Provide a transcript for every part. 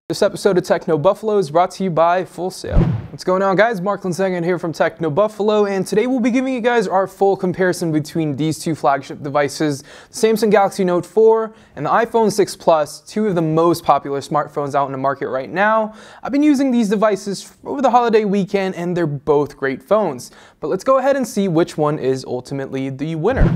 This episode of Techno Buffalo is brought to you by Full Sail. What's going on, guys? Mark Linsengen here from Techno Buffalo, and today we'll be giving you guys our full comparison between these two flagship devices, the Samsung Galaxy Note 4 and the iPhone 6 Plus, two of the most popular smartphones out in the market right now. I've been using these devices over the holiday weekend, and they're both great phones. But let's go ahead and see which one is ultimately the winner.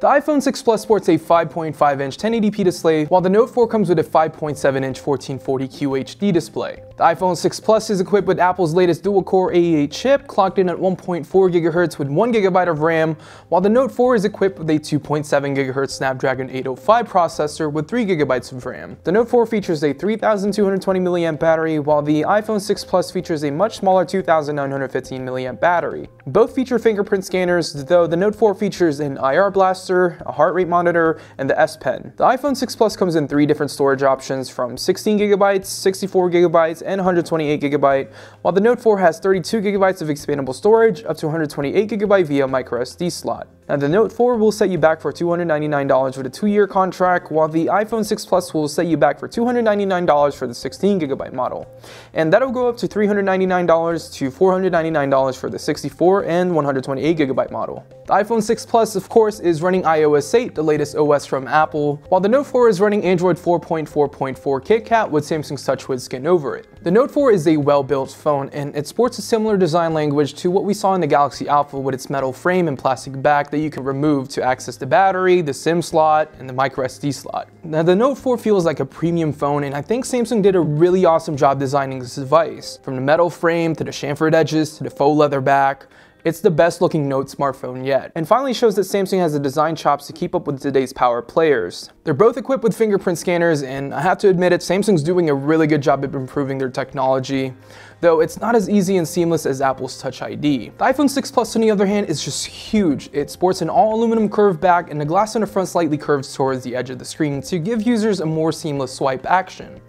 The iPhone 6 Plus sports a 5.5-inch 1080p display, while the Note 4 comes with a 5.7-inch 1440 QHD display. The iPhone 6 Plus is equipped with Apple's latest dual-core A8 chip, clocked in at 1.4 GHz with 1 GB of RAM, while the Note 4 is equipped with a 2.7 GHz Snapdragon 805 processor with 3 GB of RAM. The Note 4 features a 3220 mAh battery, while the iPhone 6 Plus features a much smaller 2915 mAh battery. Both feature fingerprint scanners, though the Note 4 features an IR blaster, a heart rate monitor, and the S Pen. The iPhone 6 Plus comes in 3 different storage options from 16 GB, 64 GB, and 128 GB, while the Note 4 has 32 GB of expandable storage up to 128 GB via microSD slot. Now, the Note 4 will set you back for $299 with a 2-year contract, while the iPhone 6 Plus will set you back for $299 for the 16 GB model. And that'll go up to $399 to $499 for the 64 and 128 GB model. The iPhone 6 Plus, of course, is running iOS 8, the latest OS from Apple, while the Note 4 is running Android 4.4.4 KitKat with Samsung's TouchWiz skin over it. The Note 4 is a well-built phone, and it sports a similar design language to what we saw in the Galaxy Alpha with its metal frame and plastic back that you can remove to access the battery, the SIM slot, and the microSD slot. Now, the Note 4 feels like a premium phone, and I think Samsung did a really awesome job designing this device. From the metal frame to the chamfered edges to the faux leather back, it's the best looking Note smartphone yet, and finally shows that Samsung has the design chops to keep up with today's power players. They're both equipped with fingerprint scanners, and I have to admit it, Samsung's doing a really good job of improving their technology, though it's not as easy and seamless as Apple's Touch ID. The iPhone 6 Plus, on the other hand, is just huge. It sports an all-aluminum curved back, and the glass on the front slightly curves towards the edge of the screen to give users a more seamless swipe action.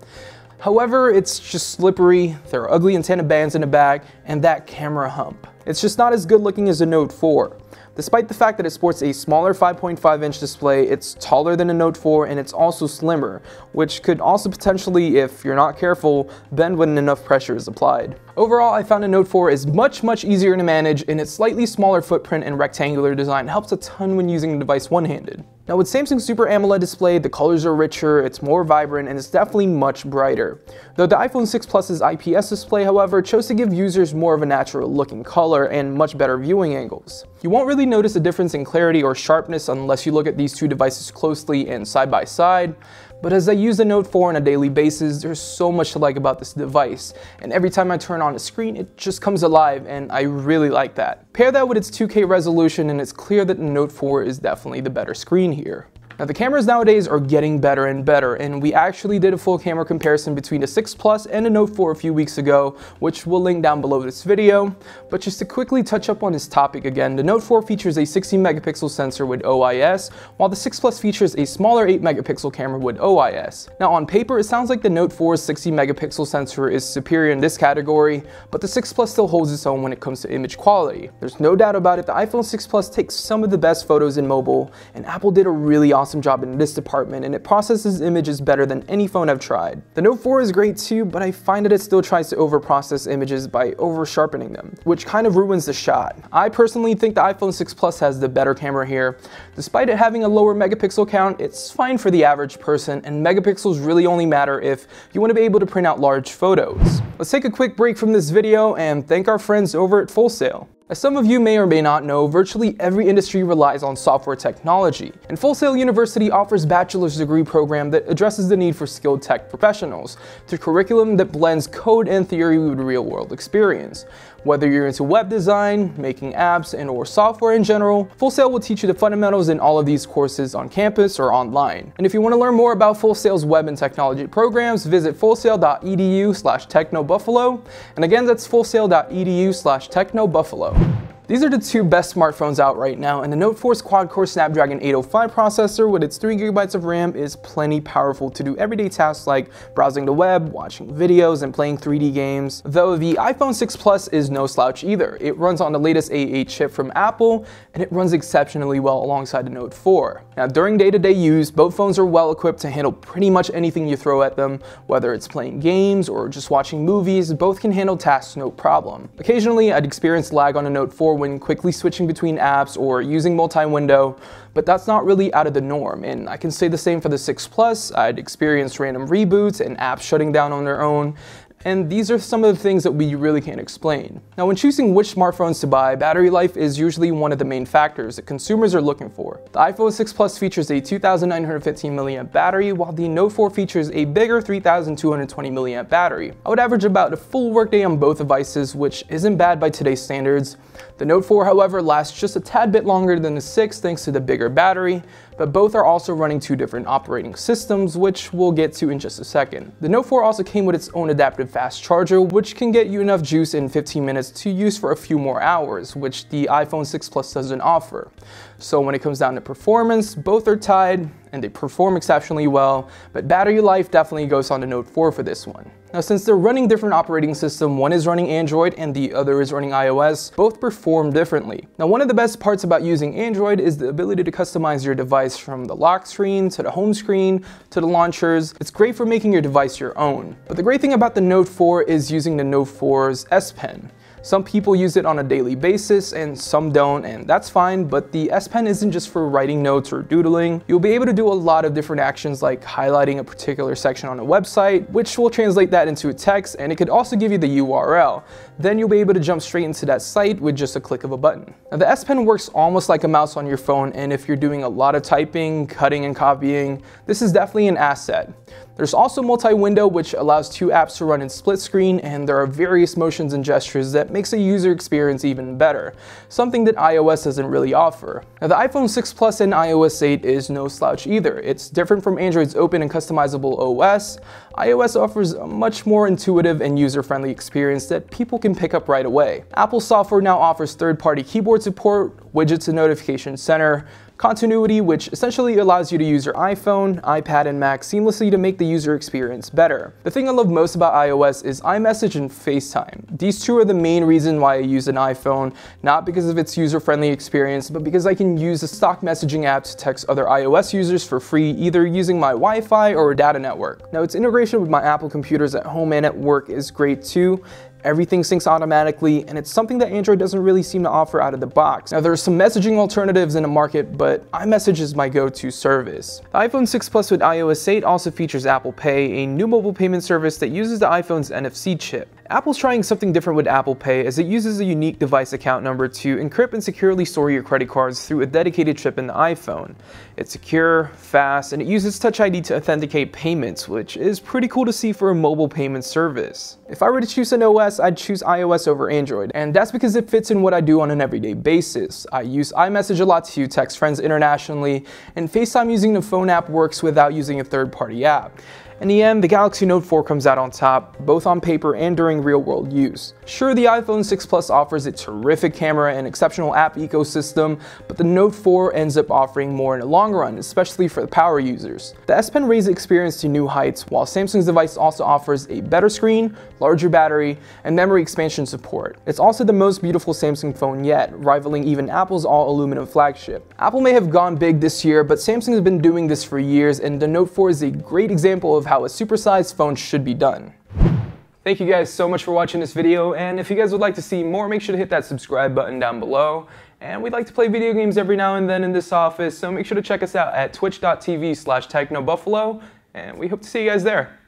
However, it's just slippery, there are ugly antenna bands in the back, and that camera hump. It's just not as good looking as the Note 4. Despite the fact that it sports a smaller 5.5-inch display, it's taller than the Note 4, and it's also slimmer, which could also potentially, if you're not careful, bend when enough pressure is applied. Overall, I found the Note 4 is much easier to manage, and its slightly smaller footprint and rectangular design helps a ton when using the device one-handed. Now, with Samsung's Super AMOLED display, the colors are richer, it's more vibrant, and it's definitely much brighter. Though the iPhone 6 Plus's IPS display, however, chose to give users more of a natural looking color and much better viewing angles. You won't really notice a difference in clarity or sharpness unless you look at these two devices closely and side by side. But as I use the Note 4 on a daily basis, there's so much to like about this device, and every time I turn on the screen, it just comes alive, and I really like that. Pair that with its 2K resolution, and it's clear that the Note 4 is definitely the better screen here. Now, the cameras nowadays are getting better and better, and we actually did a full camera comparison between the 6 Plus and the Note 4 a few weeks ago, which we'll link down below this video. But just to quickly touch up on this topic again, the Note 4 features a 16-megapixel sensor with OIS, while the 6 Plus features a smaller 8-megapixel camera with OIS. Now, on paper, it sounds like the Note 4's 60-megapixel sensor is superior in this category, but the 6 Plus still holds its own when it comes to image quality. There's no doubt about it, the iPhone 6 Plus takes some of the best photos in mobile, and Apple did a really awesome job in this department, and it processes images better than any phone I've tried. The Note 4 is great too, but I find that it still tries to over-process images by over-sharpening them, which kind of ruins the shot. I personally think the iPhone 6 Plus has the better camera here. Despite it having a lower megapixel count, it's fine for the average person, and megapixels really only matter if you want to be able to print out large photos. Let's take a quick break from this video and thank our friends over at Full Sail. As some of you may or may not know, virtually every industry relies on software technology, and Full Sail University offers a bachelor's degree program that addresses the need for skilled tech professionals through curriculum that blends code and theory with real-world experience. Whether you're into web design, making apps, and/or software in general, Full Sail will teach you the fundamentals in all of these courses on campus or online. And if you want to learn more about Full Sail's web and technology programs, visit fullsail.edu/technobuffalo. And again, that's fullsail.edu/technobuffalo. These are the two best smartphones out right now, and the Note 4's quad-core Snapdragon 805 processor with its 3GB of RAM is plenty powerful to do everyday tasks like browsing the web, watching videos, and playing 3D games. Though the iPhone 6 Plus is no slouch either. It runs on the latest A8 chip from Apple, and it runs exceptionally well alongside the Note 4. Now, during day-to-day use, both phones are well equipped to handle pretty much anything you throw at them, whether it's playing games or just watching movies. Both can handle tasks no problem. Occasionally, I'd experience lag on the Note 4 when quickly switching between apps or using multi-window, but that's not really out of the norm, and I can say the same for the 6 Plus. I'd experienced random reboots and apps shutting down on their own, and these are some of the things that we really can't explain. Now, when choosing which smartphones to buy, battery life is usually one of the main factors that consumers are looking for. The iPhone 6 Plus features a 2,915 mAh battery, while the Note 4 features a bigger 3,220 mAh battery. I would average about a full workday on both devices, which isn't bad by today's standards. The Note 4, however, lasts just a tad bit longer than the 6 thanks to the bigger battery, but both are also running two different operating systems, which we'll get to in just a second. The Note 4 also came with its own adaptive fast charger, which can get you enough juice in 15 minutes to use for a few more hours, which the iPhone 6 Plus doesn't offer. So when it comes down to performance, both are tied and they perform exceptionally well, but battery life definitely goes on the Note 4 for this one. Now, since they're running different operating systems, one is running Android and the other is running iOS, both perform differently. Now, one of the best parts about using Android is the ability to customize your device from the lock screen to the home screen to the launchers. It's great for making your device your own. But the great thing about the Note 4 is using the Note 4's S Pen. Some people use it on a daily basis and some don't, and that's fine, but the S Pen isn't just for writing notes or doodling. You'll be able to do a lot of different actions like highlighting a particular section on a website, which will translate that into a text, and it could also give you the URL. Then you'll be able to jump straight into that site with just a click of a button. Now, the S Pen works almost like a mouse on your phone, and if you're doing a lot of typing, cutting, and copying, this is definitely an asset. There's also multi-window, which allows two apps to run in split screen, and there are various motions and gestures that makes the user experience even better, something that iOS doesn't really offer. Now, the iPhone 6 Plus and iOS 8 is no slouch either. It's different from Android's open and customizable OS. iOS offers a much more intuitive and user-friendly experience that people can pick up right away. Apple software now offers third-party keyboard support, widgets and notification center, continuity, which essentially allows you to use your iPhone, iPad, and Mac seamlessly to make the user experience better. The thing I love most about iOS is Imessage and Facetime. These two are the main reason why I use an iPhone, not because of its user-friendly experience, but because I can use the stock messaging app to text other iOS users for free, either using my Wi-Fi or a data network. Now, its integration with my Apple computers at home and at work is great too. Everything syncs automatically, and it's something that Android doesn't really seem to offer out of the box. Now, there are some messaging alternatives in the market, but iMessage is my go-to service. The iPhone 6 Plus with iOS 8 also features Apple Pay, a new mobile payment service that uses the iPhone's NFC chip. Apple's trying something different with Apple Pay, as it uses a unique device account number to encrypt and securely store your credit cards through a dedicated chip in the iPhone. It's secure, fast, and it uses Touch ID to authenticate payments, which is pretty cool to see for a mobile payment service. If I were to choose an OS, I'd choose iOS over Android, and that's because it fits in what I do on an everyday basis. I use iMessage a lot to text friends internationally, and FaceTime using the phone app works without using a third-party app. In the end, the Galaxy Note 4 comes out on top, both on paper and during real-world use. Sure, the iPhone 6 Plus offers a terrific camera and exceptional app ecosystem, but the Note 4 ends up offering more in the long run, especially for the power users. The S Pen raised the experience to new heights, while Samsung's device also offers a better screen, larger battery, and memory expansion support. It's also the most beautiful Samsung phone yet, rivaling even Apple's all-aluminum flagship. Apple may have gone big this year, but Samsung has been doing this for years, and the Note 4 is a great example of how a supersized phone should be done. Thank you guys so much for watching this video, and if you guys would like to see more, make sure to hit that subscribe button down below. And we'd like to play video games every now and then in this office, so make sure to check us out at twitch.tv/technobuffalo, and we hope to see you guys there.